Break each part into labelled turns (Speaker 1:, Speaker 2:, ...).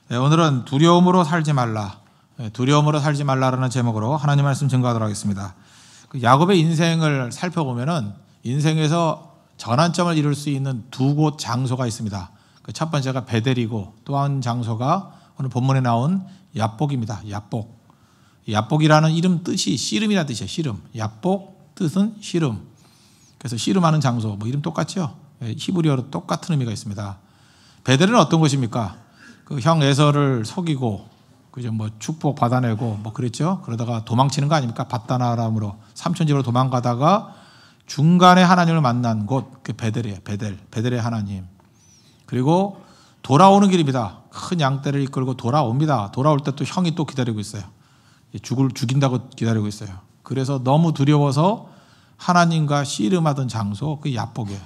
Speaker 1: 네, 오늘은 두려움으로 살지 말라. 두려움으로 살지 말라라는 제목으로 하나님 말씀 증거하도록 하겠습니다. 야곱의 인생을 살펴보면은 인생에서 전환점을 이룰 수 있는 두 곳 장소가 있습니다. 첫 번째가 베델이고 또 한 장소가 오늘 본문에 나온 야복입니다. 야복. 야복이라는 이름 뜻이 씨름이라는 뜻이에요. 씨름. 야복 뜻은 씨름. 그래서 씨름하는 장소. 뭐 이름 똑같죠? 히브리어로 똑같은 의미가 있습니다. 베델은 어떤 곳입니까? 그 형 에서를 속이고 그죠? 뭐 축복 받아내고 뭐 그랬죠? 그러다가 도망치는 거 아닙니까? 밧단 아람으로 삼촌집으로 도망가다가 중간에 하나님을 만난 곳, 그 베델이에요. 베델의 하나님. 그리고 돌아오는 길입니다. 큰 양떼를 이끌고 돌아옵니다. 돌아올 때 또 형이 또 기다리고 있어요. 죽인다고 기다리고 있어요. 그래서 너무 두려워서 하나님과 씨름하던 장소, 그 야복이에요.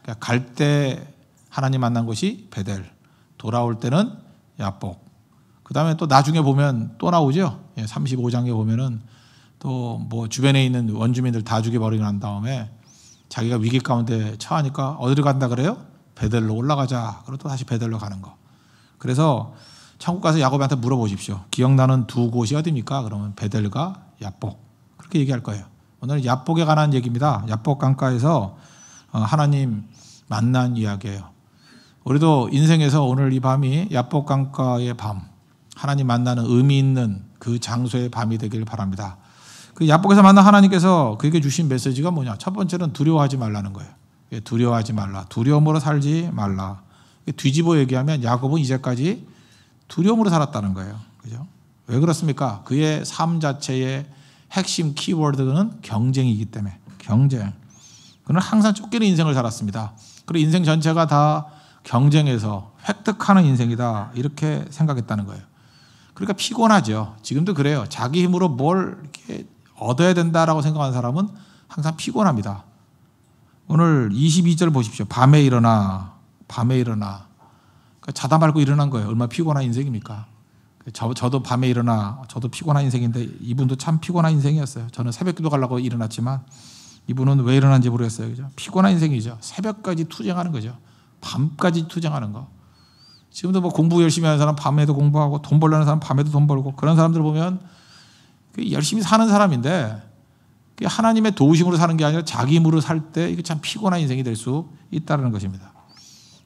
Speaker 1: 그러니까 갈 때 하나님 만난 곳이 베델, 돌아올 때는 야복. 그 다음에 또 나중에 보면 또 나오죠. 35장에 보면은 또 뭐 주변에 있는 원주민들 다 죽여버리고 난 다음에 자기가 위기 가운데 처하니까 어디로 간다 그래요? 베델로 올라가자. 그리고 또 다시 베델로 가는 거. 그래서 천국 가서 야곱한테 물어보십시오. 기억나는 두 곳이 어디입니까? 그러면 베델과 야복. 그렇게 얘기할 거예요. 오늘 야복에 관한 얘기입니다. 야복 강가에서 하나님 만난 이야기예요. 우리도 인생에서 오늘 이 밤이 야복 강가의 밤, 하나님 만나는 의미 있는 그 장소의 밤이 되길 바랍니다. 그 야복에서 만난 하나님께서 그에게 주신 메시지가 뭐냐? 첫 번째는 두려워하지 말라는 거예요. 두려워하지 말라. 두려움으로 살지 말라. 뒤집어 얘기하면 야곱은 이제까지 두려움으로 살았다는 거예요. 그죠? 왜 그렇습니까? 그의 삶 자체의 핵심 키워드는 경쟁이기 때문에. 경쟁. 그는 항상 쫓기는 인생을 살았습니다. 그리고 인생 전체가 다 경쟁에서 획득하는 인생이다. 이렇게 생각했다는 거예요. 그러니까 피곤하죠. 지금도 그래요. 자기 힘으로 뭘 이렇게 얻어야 된다라고 생각하는 사람은 항상 피곤합니다. 오늘 22절 보십시오. 밤에 일어나. 그러니까 자다 말고 일어난 거예요. 얼마나 피곤한 인생입니까? 저도 밤에 일어나. 저도 피곤한 인생인데 이분도 참 피곤한 인생이었어요. 저는 새벽기도 가려고 일어났지만 이분은 왜 일어난지 모르겠어요. 그죠? 피곤한 인생이죠. 새벽까지 투쟁하는 거죠. 밤까지 투쟁하는 거. 지금도 뭐 공부 열심히 하는 사람 밤에도 공부하고 돈 벌려는 사람 밤에도 돈 벌고 그런 사람들 보면 열심히 사는 사람인데 하나님의 도우심으로 사는 게 아니라 자기 힘으로 살 때 이게 참 피곤한 인생이 될 수 있다는 것입니다.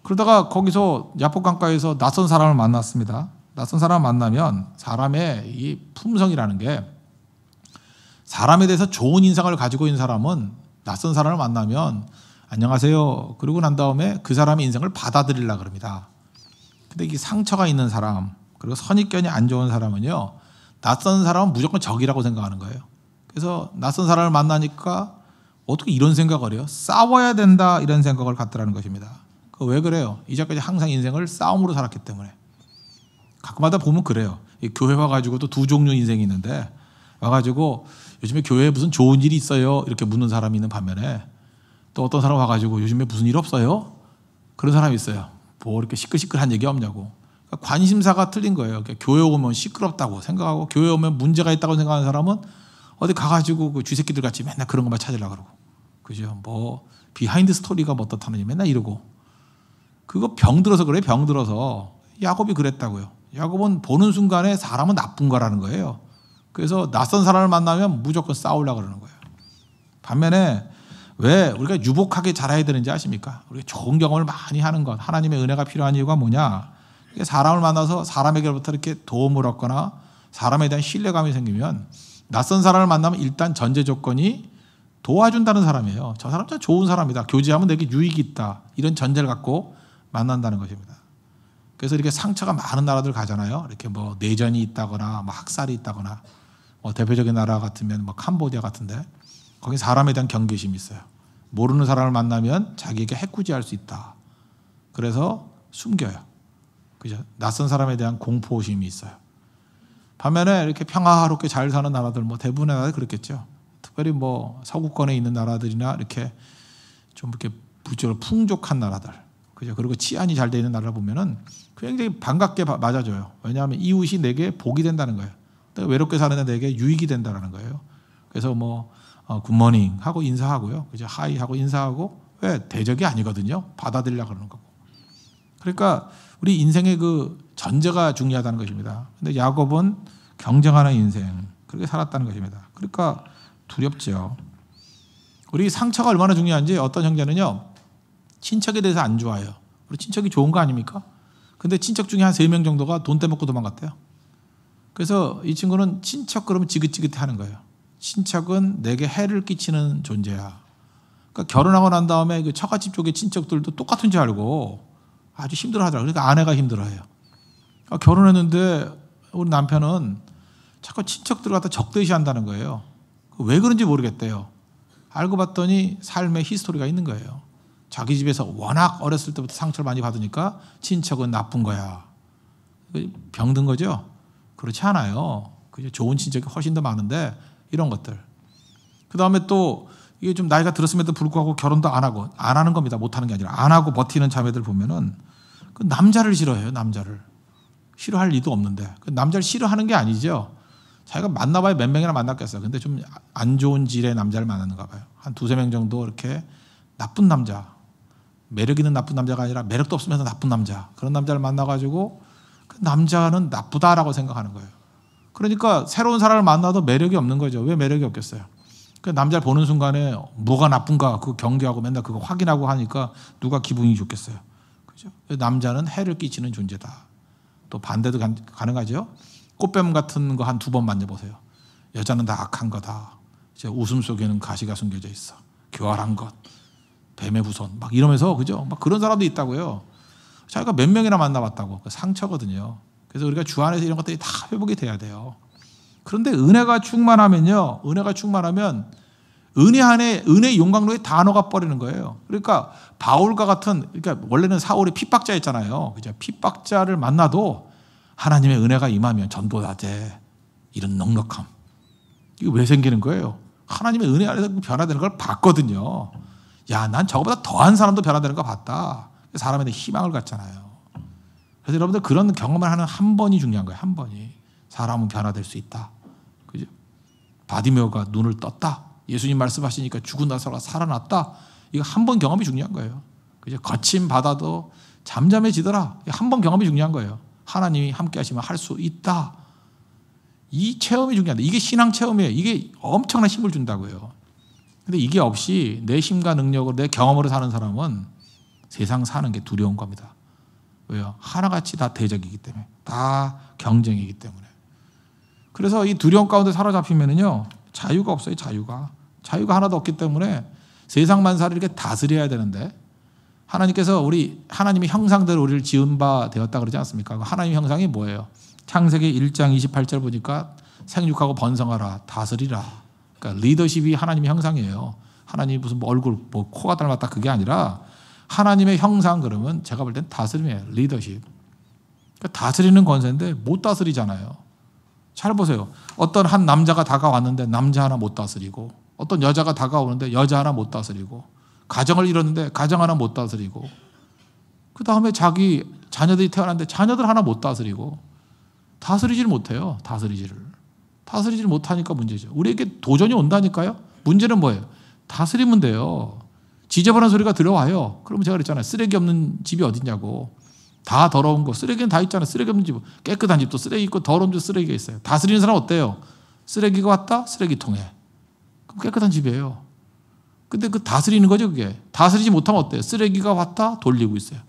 Speaker 1: 그러다가 거기서 야복 강가에서 낯선 사람을 만났습니다. 낯선 사람을 만나면 사람의 이 품성이라는 게 사람에 대해서 좋은 인상을 가지고 있는 사람은 낯선 사람을 만나면 안녕하세요. 그러고 난 다음에 그 사람의 인생을 받아들이려고 합니다. 근데 이게 상처가 있는 사람 그리고 선입견이 안 좋은 사람은요. 낯선 사람은 무조건 적이라고 생각하는 거예요. 그래서 낯선 사람을 만나니까 어떻게 이런 생각을 해요? 싸워야 된다 이런 생각을 갖더라는 것입니다. 왜 그래요? 이제까지 항상 인생을 싸움으로 살았기 때문에. 가끔마다 보면 그래요. 교회 와가지고 또 두 종류 인생이 있는데 와가지고 요즘에 교회에 무슨 좋은 일이 있어요? 이렇게 묻는 사람이 있는 반면에 또 어떤 사람 와가지고 요즘에 무슨 일 없어요? 그런 사람이 있어요. 뭐 이렇게 시끌시끌한 얘기 없냐고. 그러니까 관심사가 틀린 거예요. 그러니까 교회 오면 시끄럽다고 생각하고 교회 오면 문제가 있다고 생각하는 사람은 어디 가가지고 그 쥐새끼들 같이 맨날 그런 것만 찾으려고 그러고. 그죠? 뭐 비하인드 스토리가 뭐 어떻다느니 맨날 이러고. 그거 병들어서 그래요. 병들어서. 야곱이 그랬다고요. 야곱은 보는 순간에 사람은 나쁜 거라는 거예요. 그래서 낯선 사람을 만나면 무조건 싸우려고 그러는 거예요. 반면에 왜 우리가 유복하게 자라야 되는지 아십니까? 우리가 좋은 경험을 많이 하는 것. 하나님의 은혜가 필요한 이유가 뭐냐? 사람을 만나서 사람에게로부터 이렇게 도움을 얻거나 사람에 대한 신뢰감이 생기면 낯선 사람을 만나면 일단 전제 조건이 도와준다는 사람이에요. 저 사람 참 좋은 사람이다. 교제하면 내게 유익이 있다. 이런 전제를 갖고 만난다는 것입니다. 그래서 이렇게 상처가 많은 나라들 가잖아요. 이렇게 뭐 내전이 있다거나 뭐 학살이 있다거나 뭐 대표적인 나라 같으면 뭐 캄보디아 같은데 거기 사람에 대한 경계심이 있어요. 모르는 사람을 만나면 자기에게 해코지할 수 있다. 그래서 숨겨요. 그죠? 낯선 사람에 대한 공포심이 있어요. 반면에 이렇게 평화롭게 잘 사는 나라들 뭐 대부분의 나라들 그렇겠죠. 특별히 뭐 서구권에 있는 나라들이나 이렇게 좀 이렇게 부적으로 풍족한 나라들, 그죠? 그리고 치안이 잘 돼 있는 나라 보면은 굉장히 반갑게 맞아줘요. 왜냐하면 이웃이 내게 복이 된다는 거예요. 내가 외롭게 사는 내게 유익이 된다는 거예요. 그래서 뭐 굿모닝 하고 인사하고요, 그죠? 하이 하고 인사하고 왜 대적이 아니거든요. 받아들이려고 그러는 거고. 그러니까 우리 인생의 그 전제가 중요하다는 것입니다. 근데 야곱은 경쟁하는 인생, 그렇게 살았다는 것입니다. 그러니까 두렵죠. 우리 상처가 얼마나 중요한지 어떤 형제는요, 친척에 대해서 안 좋아해요. 우리 친척이 좋은 거 아닙니까? 근데 친척 중에 한 3명 정도가 돈 떼먹고 도망갔대요. 그래서 이 친구는 친척 그러면 지긋지긋해 하는 거예요. 친척은 내게 해를 끼치는 존재야. 그러니까 결혼하고 난 다음에 그 처갓집 쪽의 친척들도 똑같은 줄 알고 아주 힘들어하더라고요. 그러니까 아내가 힘들어해요. 그러니까 결혼했는데 우리 남편은 자꾸 친척들 갖다 적대시한다는 거예요. 왜 그런지 모르겠대요. 알고 봤더니 삶의 히스토리가 있는 거예요. 자기 집에서 워낙 어렸을 때부터 상처를 많이 받으니까 친척은 나쁜 거야. 병든 거죠? 그렇지 않아요. 좋은 친척이 훨씬 더 많은데 이런 것들. 그 다음에 또 이게 좀 나이가 들었음에도 불구하고 결혼도 안 하고, 안 하는 겁니다. 못 하는 게 아니라 안 하고 버티는 자매들 보면은 그 남자를 싫어해요. 남자를. 싫어할 리도 없는데. 그 남자를 싫어하는 게 아니죠. 자기가 만나봐야 몇 명이나 만났겠어요. 근데 좀 안 좋은 질의 남자를 만났는가 봐요. 한 2-3명 정도 이렇게 나쁜 남자, 매력 있는 나쁜 남자가 아니라 매력도 없으면서 나쁜 남자, 그런 남자를 만나가지고 그 남자는 나쁘다라고 생각하는 거예요. 그러니까 새로운 사람을 만나도 매력이 없는 거죠. 왜 매력이 없겠어요? 그 남자를 보는 순간에 뭐가 나쁜가 그거 경계하고 맨날 그거 확인하고 하니까 누가 기분이 좋겠어요. 그죠? 남자는 해를 끼치는 존재다. 또 반대도 가능하죠. 꽃뱀 같은 거 한 2번 만져보세요. 여자는 다 악한 거다. 웃음 속에는 가시가 숨겨져 있어. 교활한 것, 뱀의 후손, 막 이러면서, 그죠? 막 그런 사람도 있다고요. 자기가 몇 명이나 만나봤다고. 상처거든요. 그래서 우리가 주 안에서 이런 것들이 다 회복이 돼야 돼요. 그런데 은혜가 충만하면요, 은혜가 충만하면 은혜 안에 은혜 용광로에 다 녹아버리는 거예요. 그러니까 바울과 같은, 그러니까 원래는 사울이 핍박자였잖아요. 그죠? 핍박자를 만나도 하나님의 은혜가 임하면 전도가 돼. 이런 넉넉함. 이게 왜 생기는 거예요? 하나님의 은혜 안에서 변화되는 걸 봤거든요. 야, 난 저거보다 더한 사람도 변화되는 거 봤다. 사람에 대한 희망을 갖잖아요. 그래서 여러분들 그런 경험을 하는 한 번이 중요한 거예요. 한 번이. 사람은 변화될 수 있다. 그죠? 바디메오가 눈을 떴다. 예수님 말씀하시니까 죽은 나사로가 살아났다. 이거 한 번 경험이 중요한 거예요. 그죠? 거친 바다도 잠잠해지더라. 한 번 경험이 중요한 거예요. 하나님이 함께 하시면 할 수 있다. 이 체험이 중요한데, 이게 신앙 체험이에요. 이게 엄청난 힘을 준다고요. 근데 이게 없이 내 힘과 능력으로 내 경험으로 사는 사람은 세상 사는 게 두려운 겁니다. 왜요? 하나같이 다 대적이기 때문에, 다 경쟁이기 때문에. 그래서 이 두려움 가운데 사로잡히면은요, 자유가 없어요. 자유가 하나도 없기 때문에 세상 만사를 이렇게 다스려야 되는데, 하나님께서 하나님의 형상대로 우리를 지은 바 되었다 그러지 않습니까? 하나님의 형상이 뭐예요? 창세기 1장 28절 보니까 생육하고 번성하라, 다스리라. 그러니까 리더십이 하나님의 형상이에요. 하나님이 무슨 얼굴, 코가 닮았다 그게 아니라 하나님의 형상, 그러면 제가 볼 땐 다스림이에요. 리더십. 그러니까 다스리는 권세인데 못 다스리잖아요. 잘 보세요. 어떤 한 남자가 다가왔는데 남자 하나 못 다스리고, 어떤 여자가 다가오는데 여자 하나 못 다스리고, 가정을 이뤘는데 가정 하나 못 다스리고, 그 다음에 자기 자녀들이 태어났는데 자녀들 하나 못 다스리고, 다스리지를 못해요. 다스리지를 못하니까 문제죠. 우리에게 도전이 온다니까요. 문제는 뭐예요? 다스리면 돼요. 지저분한 소리가 들어와요. 그러면 제가 그랬잖아요. 쓰레기 없는 집이 어딨냐고. 다 더러운 거. 쓰레기는 다 있잖아요. 쓰레기 없는 집. 깨끗한 집도 쓰레기 있고 더러운 집도 쓰레기가 있어요. 다스리는 사람 어때요? 쓰레기가 왔다? 쓰레기통에. 그럼 깨끗한 집이에요. 근데 그 다스리는 거죠, 그게. 다스리지 못하면 어때요? 쓰레기가 왔다? 돌리고 있어요.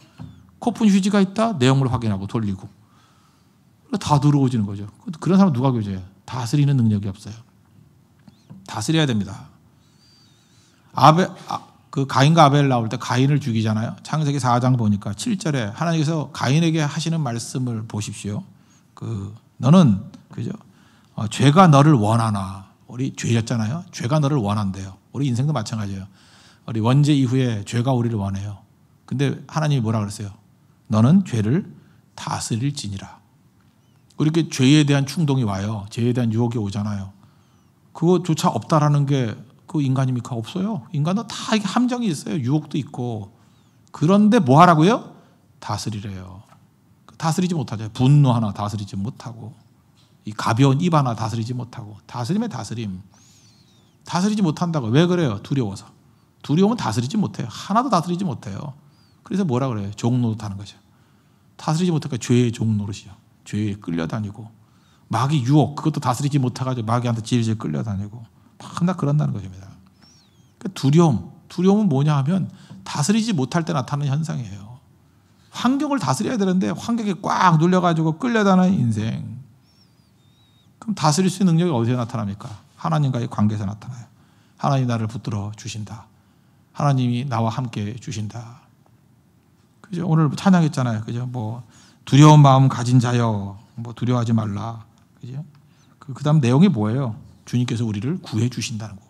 Speaker 1: 코푼 휴지가 있다? 내용물 확인하고 돌리고. 다 들어오지는 거죠. 그런 사람 누가 교제해요? 다스리는 능력이 없어요. 다스려야 됩니다. 그 가인과 아벨 나올 때 가인을 죽이잖아요. 창세기 4장 보니까 7절에 하나님께서 가인에게 하시는 말씀을 보십시오. 너는, 그죠? 죄가 너를 원하나. 우리 죄였잖아요. 죄가 너를 원한대요. 우리 인생도 마찬가지예요. 우리 원죄 이후에 죄가 우리를 원해요. 근데 하나님이 뭐라 그랬어요? 너는 죄를 다스릴지니라. 이렇게 죄에 대한 충동이 와요. 죄에 대한 유혹이 오잖아요. 그거조차 없다라는 게 그 인간입니까? 없어요. 인간도 다 이게 함정이 있어요. 유혹도 있고. 그런데 뭐 하라고요? 다스리래요. 다스리지 못하죠. 분노 하나 다스리지 못하고, 이 가벼운 입 하나 다스리지 못하고. 다스림의 다스림. 다스리지 못한다고. 왜 그래요? 두려워서. 두려우면 다스리지 못해요. 하나도 다스리지 못해요. 그래서 뭐라 그래요? 종노릇하는 거죠. 다스리지 못하니까 죄의 종 노릇이요. 죄에 끌려다니고 마귀 유혹 그것도 다스리지 못해가지고 마귀한테 질질 끌려다니고 막 그런다는 것입니다. 그러니까 두려움은 뭐냐 하면 다스리지 못할 때 나타나는 현상이에요. 환경을 다스려야 되는데 환경에 꽉 눌려가지고 끌려다니는 인생. 그럼 다스릴 수 있는 능력이 어디서 나타납니까? 하나님과의 관계에서 나타나요. 하나님이 나를 붙들어 주신다. 하나님이 나와 함께 주신다. 그죠? 오늘 찬양했잖아요. 그죠? 뭐 두려운 마음 가진 자여, 뭐 두려워하지 말라. 그죠? 그다음 내용이 뭐예요? 주님께서 우리를 구해 주신다는 거.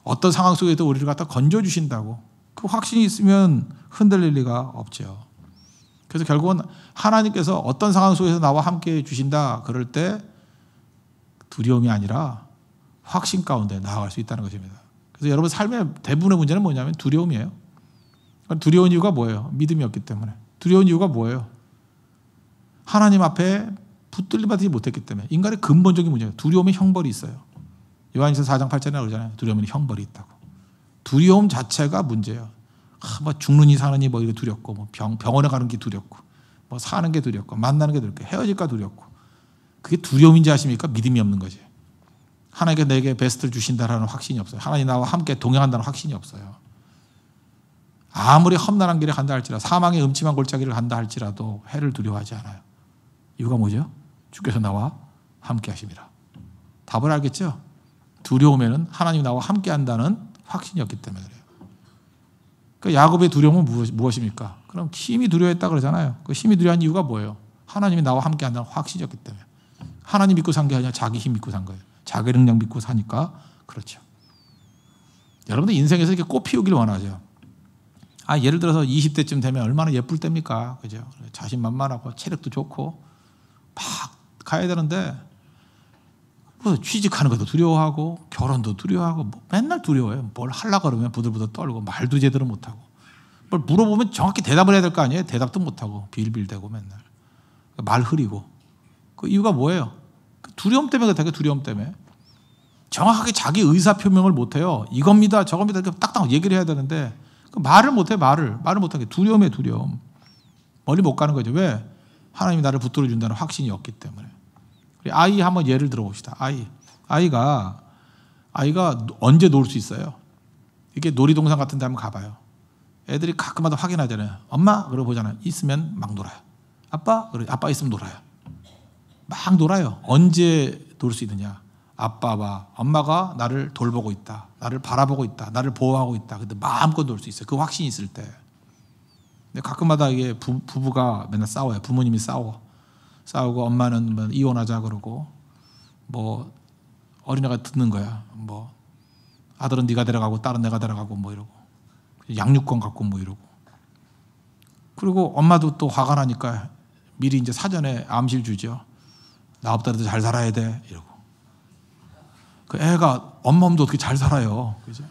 Speaker 1: 어떤 상황 속에도 우리를 갖다 건져 주신다고. 그 확신이 있으면 흔들릴 리가 없죠. 그래서 결국은 하나님께서 어떤 상황 속에서 나와 함께 주신다 그럴 때 두려움이 아니라 확신 가운데 나아갈 수 있다는 것입니다. 그래서 여러분 삶의 대부분의 문제는 뭐냐면 두려움이에요. 두려운 이유가 뭐예요? 믿음이 없기 때문에. 두려운 이유가 뭐예요? 하나님 앞에 붙들림받지 못했기 때문에. 인간의 근본적인 문제예요. 두려움에 형벌이 있어요. 요한일서 4장 8절에 그러잖아요. 두려움에 형벌이 있다고. 두려움 자체가 문제예요. 뭐 죽느니 사느니 뭐 이게 두렵고, 뭐 병원에 가는 게 두렵고, 뭐 사는 게 두렵고, 만나는 게 두렵고, 헤어질까 두렵고. 그게 두려움인지 아십니까? 믿음이 없는 거지. 하나님께 내게 베스트를 주신다라는 확신이 없어요. 하나님 나와 함께 동행한다는 확신이 없어요. 아무리 험난한 길에 간다 할지라도, 사망의 음침한 골짜기를 간다 할지라도 해를 두려워하지 않아요. 이유가 뭐죠? 주께서 나와 함께 하심이라. 답을 알겠죠? 두려움에는 하나님이 나와 함께 한다는 확신이 없기 때문에 그래요. 그러니까 야곱의 두려움은 무엇입니까? 그럼 힘이 두려워했다 그러잖아요. 그 힘이 두려워한 이유가 뭐예요? 하나님이 나와 함께 한다는 확신이 없기 때문에. 하나님 믿고 산 게 아니라 자기 힘 믿고 산 거예요. 자기 능력 믿고 사니까 그렇죠. 여러분들 인생에서 이렇게 꽃 피우기를 원하죠. 예를 들어서 20대쯤 되면 얼마나 예쁠 때입니까? 그죠? 자신만만하고 체력도 좋고 막 가야 되는데 뭐 취직하는 것도 두려워하고 결혼도 두려워하고 뭐 맨날 두려워해요. 뭘 하려고 그러면 부들부들 떨고 말도 제대로 못하고 뭘 물어보면 정확히 대답을 해야 될 거 아니에요? 대답도 못하고 빌빌대고 맨날 말 흐리고. 그 이유가 뭐예요? 두려움 때문에 그렇다고요. 두려움 때문에. 정확하게 자기 의사 표명을 못해요. 이겁니다 저겁니다 이렇게 딱딱 얘기를 해야 되는데 말을 못해. 말을 못하게. 두려움에 두려움. 멀리 못 가는 거죠. 왜? 하나님이 나를 붙들어 준다는 확신이 없기 때문에. 아이 한번 예를 들어봅시다. 아이가 언제 놀 수 있어요? 이게 놀이동산 같은 데 한번 가봐요. 애들이 가끔마다 확인하잖아요. 엄마? 그러고 보잖아요. 있으면 막 놀아요. 아빠? 그래 아빠 있으면 놀아요. 막 놀아요. 언제 놀 수 있느냐? 아빠와 엄마가 나를 돌보고 있다. 나를 바라보고 있다. 나를 보호하고 있다. 근데 마음껏 놀 수 있어요. 그 확신이 있을 때. 근데 가끔마다 이게 부부가 맨날 싸워요. 부모님이 싸우고 엄마는 뭐 이혼하자 그러고 뭐 어린애가 듣는 거야. 뭐 아들은 네가 데려가고 딸은 내가 데려가고 뭐 이러고 양육권 갖고 뭐 이러고. 그리고 엄마도 또 화가 나니까 미리 이제 사전에 암시를 주죠. 나 없더라도 잘 살아야 돼 이러고. 그 애가 엄마 몸도 어떻게 잘 살아요. 그죠?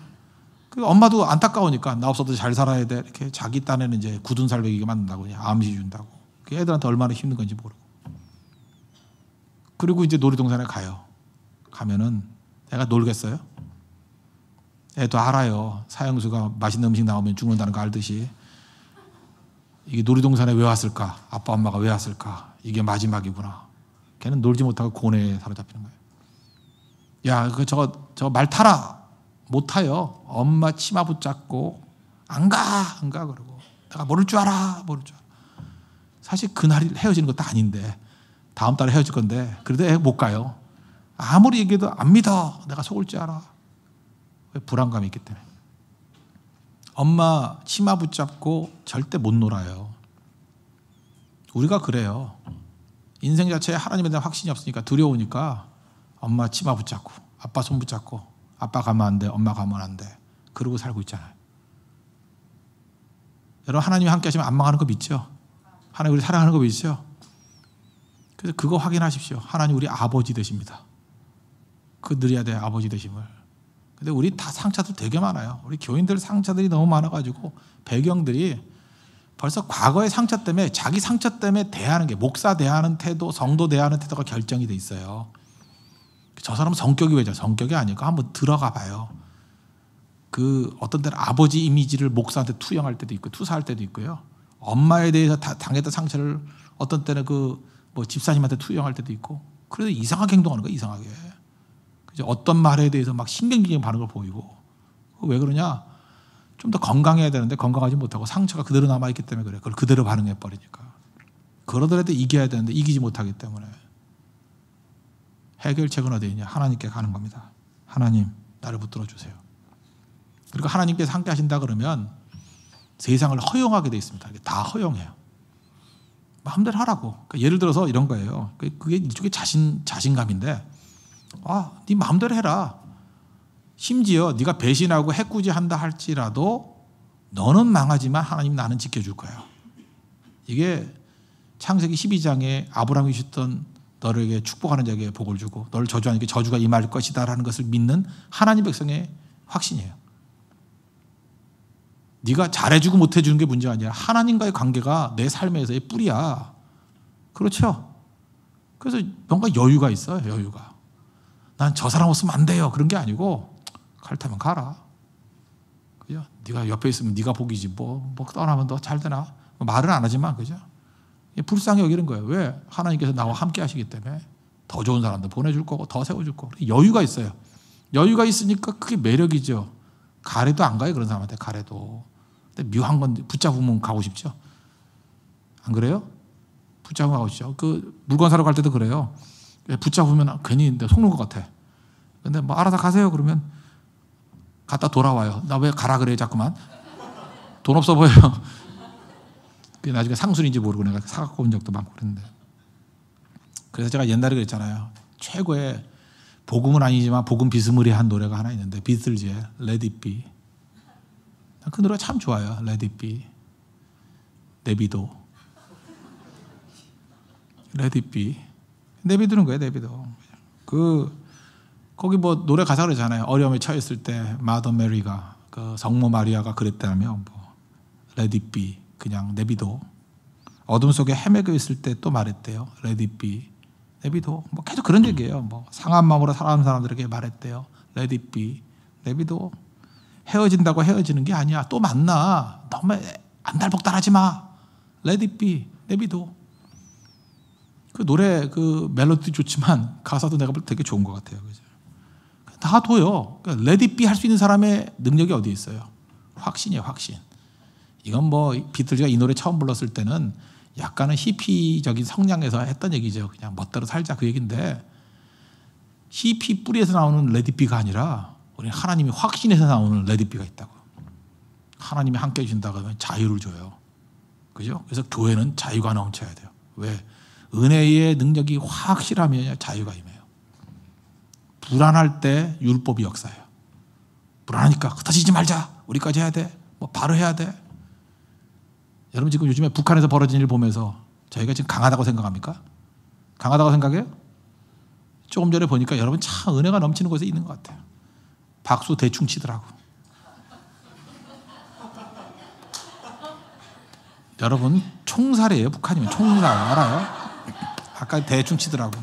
Speaker 1: 그 엄마도 안타까우니까 나 없어도 잘 살아야 돼. 이렇게 자기 딴에는 이제 굳은 살 먹이게 만든다고 암시 준다고. 그 애들한테 얼마나 힘든 건지 모르고. 그리고 이제 놀이동산에 가요. 가면은 애가 놀겠어요? 애도 알아요. 사형수가 맛있는 음식 나오면 죽는다는 거 알듯이. 이게 놀이동산에 왜 왔을까? 아빠 엄마가 왜 왔을까? 이게 마지막이구나. 걔는 놀지 못하고 고뇌에 사로잡히는 거예요. 야, 저거 말 타라. 못 타요. 엄마 치마 붙잡고 안 가 그러고 내가 모를 줄 알아. 사실 그날이 헤어지는 것도 아닌데 다음 달에 헤어질 건데 그래도 애 못 가요. 아무리 얘기해도 안 믿어. 내가 속을 줄 알아. 왜? 불안감이 있기 때문에. 엄마 치마 붙잡고 절대 못 놀아요. 우리가 그래요. 인생 자체에 하나님에 대한 확신이 없으니까 두려우니까 엄마 치마 붙잡고 아빠 손 붙잡고 아빠 가면 안 돼, 엄마 가면 안 돼. 그러고 살고 있잖아요. 여러분 하나님이 함께 하시면 안 망하는 거 믿죠? 하나님 우리 사랑하는 거 믿죠? 그래서 그거 확인하십시오. 하나님 우리 아버지 되십니다. 그 누려야 돼 아버지 되심을. 근데 우리 다 상처들 되게 많아요. 우리 교인들 상처들이 너무 많아가지고 배경들이 벌써 과거의 상처 때문에 자기 상처 때문에 대하는 게 목사 대하는 태도, 성도 대하는 태도가 결정이 돼 있어요. 저 사람은 성격이 왜죠? 성격이 아니고 한번 들어가 봐요. 그 어떤 때는 아버지 이미지를 목사한테 투영할 때도 있고 투사할 때도 있고요. 엄마에 대해서 당했던 상처를 어떤 때는 뭐 집사님한테 투영할 때도 있고, 그래도 이상하게 행동하는 거야, 이상하게. 그죠? 어떤 말에 대해서 막 신경질적인 반응을 보이고. 왜 그러냐? 좀 더 건강해야 되는데 건강하지 못하고 상처가 그대로 남아있기 때문에 그래. 그걸 그대로 반응해버리니까. 그러더라도 이겨야 되는데 이기지 못하기 때문에. 해결책은 어디에 있냐? 하나님께 가는 겁니다. 하나님, 나를 붙들어 주세요. 그리고 하나님께서 함께 하신다 그러면 세상을 허용하게 돼 있습니다. 다 허용해요. 마음대로 하라고. 그러니까 예를 들어서 이런 거예요. 그게 일종의 자신감인데, 네 마음대로 해라. 심지어 네가 배신하고 해꾸지한다 할지라도 너는 망하지만 하나님 나는 지켜줄 거야. 이게 창세기 12장에 아브라함이 주셨던 너에게 축복하는 자에게 복을 주고 너를 저주하는 게 저주가 임할 것이다 라는 것을 믿는 하나님 백성의 확신이에요. 네가 잘해주고 못해주는 게 문제가 아니라 하나님과의 관계가 내 삶에서의 뿌리야. 그렇죠? 그래서 뭔가 여유가 있어요. 여유가. 난 저 사람 없으면 안 돼요. 그런 게 아니고 갈타면 가라. 그죠? 네가 옆에 있으면 네가 복이지 뭐 떠나면 더 잘 되나? 말은 안 하지만 그죠? 불쌍히 여기는 거예요. 왜? 하나님께서 나와 함께 하시기 때문에 더 좋은 사람도 보내줄 거고 더 세워줄 거고 여유가 있어요. 여유가 있으니까 그게 매력이죠. 가래도 안 가요. 그런 사람한테 가래도. 근데 묘한 건데 붙잡으면 가고 싶죠. 안 그래요? 붙잡으면 가고 싶죠. 그 물건 사러 갈 때도 그래요. 붙잡으면 괜히 속는 것 같아. 근데 뭐 알아서 가세요. 그러면 갔다 돌아와요. 나 왜 가라 그래 자꾸만. 돈 없어 보여요. 그게 나중에 상술인지 모르고 내가 사갖고 온 적도 많고 그랬는데. 그래서 제가 옛날에 그랬잖아요. 최고의 복음은 아니지만 복음 비스무리한 노래가 하나 있는데 비틀즈의 Let It Be. 그 노래가 참 좋아요. Let It Be. 내비도. Let It Be. 내비두는 거예요. 내비도. 거기 뭐 노래 가사 그러잖아요. 어려움에 처했을 때 마더 메리가 그 성모 마리아가 그랬다면 뭐 Let It Be. 그냥 내비도. 어둠 속에 헤매고 있을 때 또 말했대요. Let It Be. 내비도. 뭐 계속 그런 얘기예요. 뭐 상한 마음으로 살아가는 사람들에게 말했대요. Let It Be. 내비도. 헤어진다고 헤어지는 게 아니야. 또 만나. 너무 안달복달하지 마. Let It Be. 내비도. 그 노래 그 멜로디 좋지만 가사도 내가 볼 때 되게 좋은 것 같아요. 그죠? 다 둬요. 그러니까 Let It Be 할 수 있는 사람의 능력이 어디 있어요? 확신이에요. 확신. 이건 뭐 비틀즈가 이 노래 처음 불렀을 때는 약간은 히피적인 성향에서 했던 얘기죠. 그냥 멋대로 살자 그 얘기인데 히피 뿌리에서 나오는 Let It Be가 아니라 우리 하나님이 확신에서 나오는 Let It Be가 있다고. 하나님이 함께 해주신다고 하면 자유를 줘요. 그죠? 그래서 교회는 자유가 넘쳐야 돼요. 왜? 은혜의 능력이 확실하면 자유가 임해요. 불안할 때 율법이 역사해요. 불안하니까 흩어지지 말자. 우리까지 해야 돼. 뭐 바로 해야 돼. 여러분 지금 요즘에 북한에서 벌어진 일 보면서 저희가 지금 강하다고 생각합니까? 강하다고 생각해요? 조금 전에 보니까 여러분 참 은혜가 넘치는 곳에 있는 것 같아요. 박수 대충 치더라고. 여러분 총살이에요. 북한이면 총살 알아요? 아까 대충 치더라고.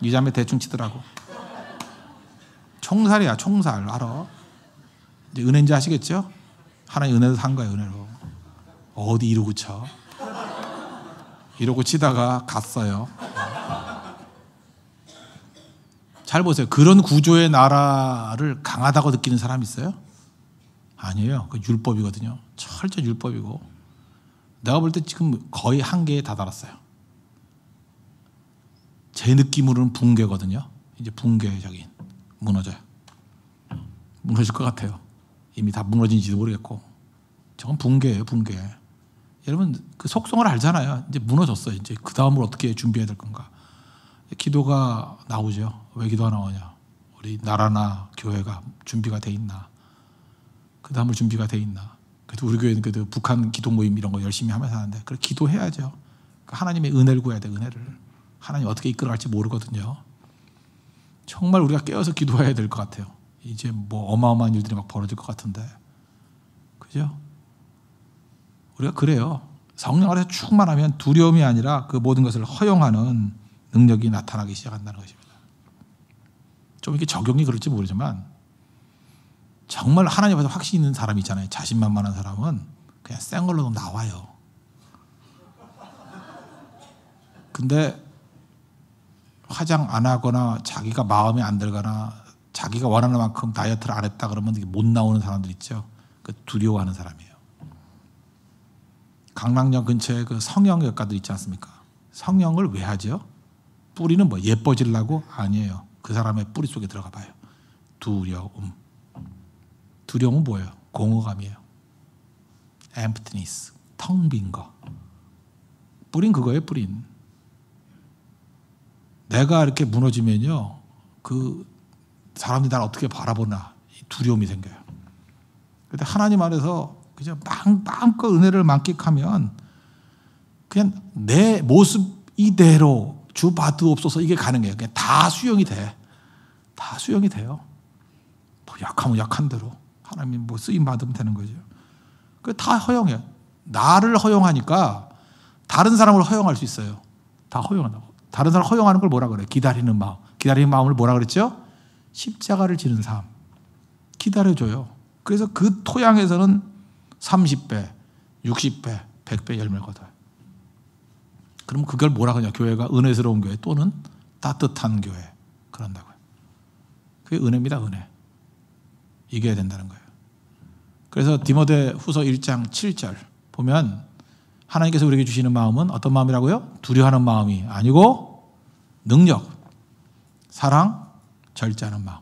Speaker 1: 이 자매 대충 치더라고. 총살이야. 총살 알아? 이제 은혜인지 아시겠죠? 하나님 은혜로 산 거예요. 은혜로. 어디 이러고 쳐? 이러고 치다가 갔어요. 잘 보세요. 그런 구조의 나라를 강하다고 느끼는 사람 있어요? 아니에요. 그 율법이거든요. 철저히 율법이고. 내가 볼 때 지금 거의 한계에 다다랐어요. 제 느낌으로는 붕괴거든요. 이제 붕괴적인. 무너져요. 무너질 것 같아요. 이미 다 무너진지도 모르겠고. 저건 붕괴예요. 붕괴. 여러분 그 속성을 알잖아요. 이제 무너졌어요. 이제 그 다음을 어떻게 준비해야 될 건가. 기도가 나오죠. 왜 기도가 나오냐. 우리 나라나 교회가 준비가 돼 있나. 그 다음을 준비가 돼 있나. 그래도 우리 교회는 그래도 북한 기도 모임 이런 거 열심히 하면서 하는데 그래 기도해야죠. 하나님의 은혜를 구해야 돼. 은혜를. 하나님 어떻게 이끌어갈지 모르거든요. 정말 우리가 깨어서 기도해야 될 것 같아요. 이제 뭐 어마어마한 일들이 막 벌어질 것 같은데. 그죠? 우리가 그래요. 성령 안에서 충만하면 두려움이 아니라 그 모든 것을 허용하는 능력이 나타나기 시작한다는 것입니다. 좀 이렇게 적용이 그럴지 모르지만 정말 하나님 앞에서 확신 있는 사람이 있잖아요. 자신만만한 사람은 그냥 생걸로 나와요. 근데 화장 안 하거나 자기가 마음에 안 들거나 자기가 원하는 만큼 다이어트를 안 했다 그러면 못 나오는 사람들 있죠. 그 두려워하는 사람이에요. 강남역 근처에 그 성형외과들 있지 않습니까? 성형을 왜 하죠? 뿌리는 뭐 예뻐지려고? 아니에요. 그 사람의 뿌리 속에 들어가 봐요. 두려움. 두려움은 뭐예요? 공허감이에요. emptiness. 텅 빈 거. 뿌린 그거예요, 뿌린. 내가 이렇게 무너지면요, 그 사람들이 나를 어떻게 바라보나 두려움이 생겨요. 근데 하나님 안에서 그냥 마음껏 은혜를 만끽하면 그냥 내 모습 이대로 주 받으옵소서 이게 가능해요. 그냥 다 수용이 돼. 다 수용이 돼요. 뭐 약하면 약한 대로 하나님 뭐 쓰임 받으면 되는 거죠. 그 다 허용해요. 나를 허용하니까 다른 사람을 허용할 수 있어요. 다 허용한다고. 다른 사람 허용하는 걸 뭐라 그래요? 기다리는 마음. 기다리는 마음을 뭐라 그랬죠? 십자가를 지는 삶. 기다려줘요. 그래서 그 토양에서는 30배, 60배, 100배 열매를 거둬요. 그럼 그걸 뭐라 그러냐? 교회가 은혜스러운 교회 또는 따뜻한 교회. 그런다고요. 그게 은혜입니다. 은혜. 이겨야 된다는 거예요. 그래서 디모데 후서 1장 7절 보면 하나님께서 우리에게 주시는 마음은 어떤 마음이라고요? 두려워하는 마음이 아니고 능력, 사랑, 절제하는 마음.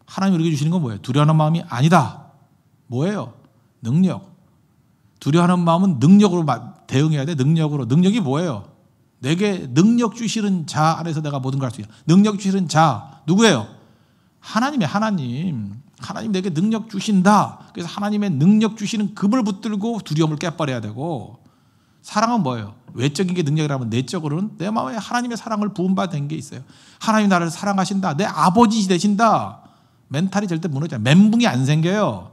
Speaker 1: 하나님 우리에게 주시는 건 뭐예요? 두려워하는 마음이 아니다. 뭐예요? 능력. 두려워하는 마음은 능력으로 대응해야 돼. 능력으로. 능력이 뭐예요? 내게 능력 주시는 자 안에서 내가 모든 걸 할 수 있어요. 능력 주시는 자 누구예요? 하나님이에요. 하나님. 하나님 내게 능력 주신다. 그래서 하나님의 능력 주시는 금을 붙들고 두려움을 깨버려야 되고, 사랑은 뭐예요? 외적인 게 능력이라면 내적으로는 내 마음에 하나님의 사랑을 부음받은 게 있어요. 하나님 나를 사랑하신다. 내 아버지 되신다. 멘탈이 절대 무너지지 않아요. 멘붕이 안 생겨요.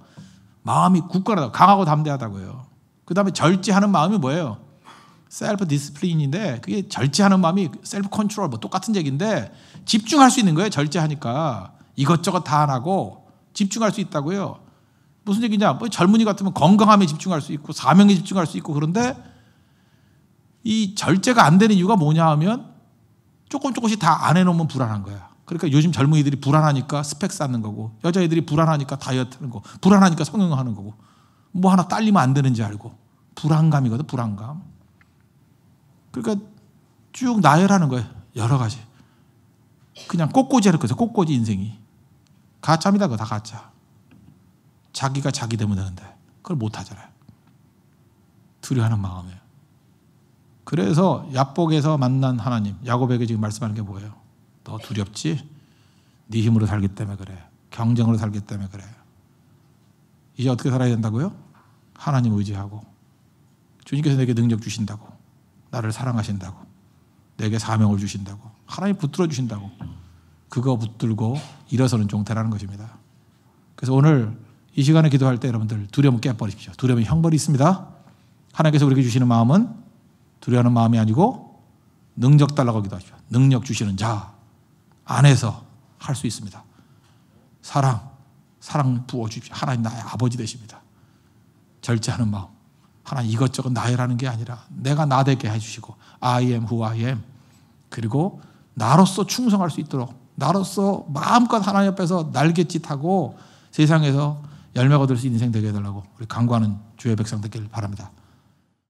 Speaker 1: 마음이 굳건하다고, 강하고 담대하다고요. 그 다음에 절제하는 마음이 뭐예요? 셀프 디스플린인데, 그게 절제하는 마음이 셀프 컨트롤 뭐 똑같은 얘기인데 집중할 수 있는 거예요. 절제하니까 이것저것 다 안 하고 집중할 수 있다고요. 무슨 얘기냐? 뭐 젊은이 같으면 건강함에 집중할 수 있고 사명에 집중할 수 있고, 그런데 이 절제가 안 되는 이유가 뭐냐 하면 조금씩 다 안 해놓으면 불안한 거야. 그러니까 요즘 젊은이들이 불안하니까 스펙 쌓는 거고, 여자애들이 불안하니까 다이어트 하는 거고, 불안하니까 성형하는 거고, 뭐 하나 딸리면 안 되는지 알고. 불안감이거든, 불안감. 그러니까 쭉 나열하는 거예요. 여러 가지. 그냥 꽃꽂이 하는 거죠. 꽃꽂이 인생이. 가짜입니다. 그거 다 가짜. 자기가 자기 되면 되는데 그걸 못 하잖아요. 두려워하는 마음이에요. 그래서 야복에서 만난 하나님, 야곱에게 지금 말씀하는 게 뭐예요? 너 두렵지? 네 힘으로 살기 때문에 그래. 경쟁으로 살기 때문에 그래. 이제 어떻게 살아야 된다고요? 하나님 의지하고, 주님께서 내게 능력 주신다고, 나를 사랑하신다고, 내게 사명을 주신다고, 하나님 붙들어 주신다고, 그거 붙들고 일어서는 종 되라는 것입니다. 그래서 오늘 이 시간에 기도할 때 여러분들 두려움 깨버리십시오. 두려움이 형벌이 있습니다. 하나님께서 우리에게 주시는 마음은 두려워하는 마음이 아니고 능력 달라고 기도하십시오. 능력 주시는 자 안에서 할 수 있습니다. 사랑 부어주십시오. 하나님 나의 아버지 되십니다. 절제하는 마음. 하나님 이것저것 나열하는 게 아니라 내가 나 되게 해주시고, I am who I am. 그리고 나로서 충성할 수 있도록, 나로서 마음껏 하나님 앞에서 날갯짓하고 세상에서 열매 거둘 수 있는 인생 되게 해달라고 우리 간구하는 주의 백성 되길 바랍니다.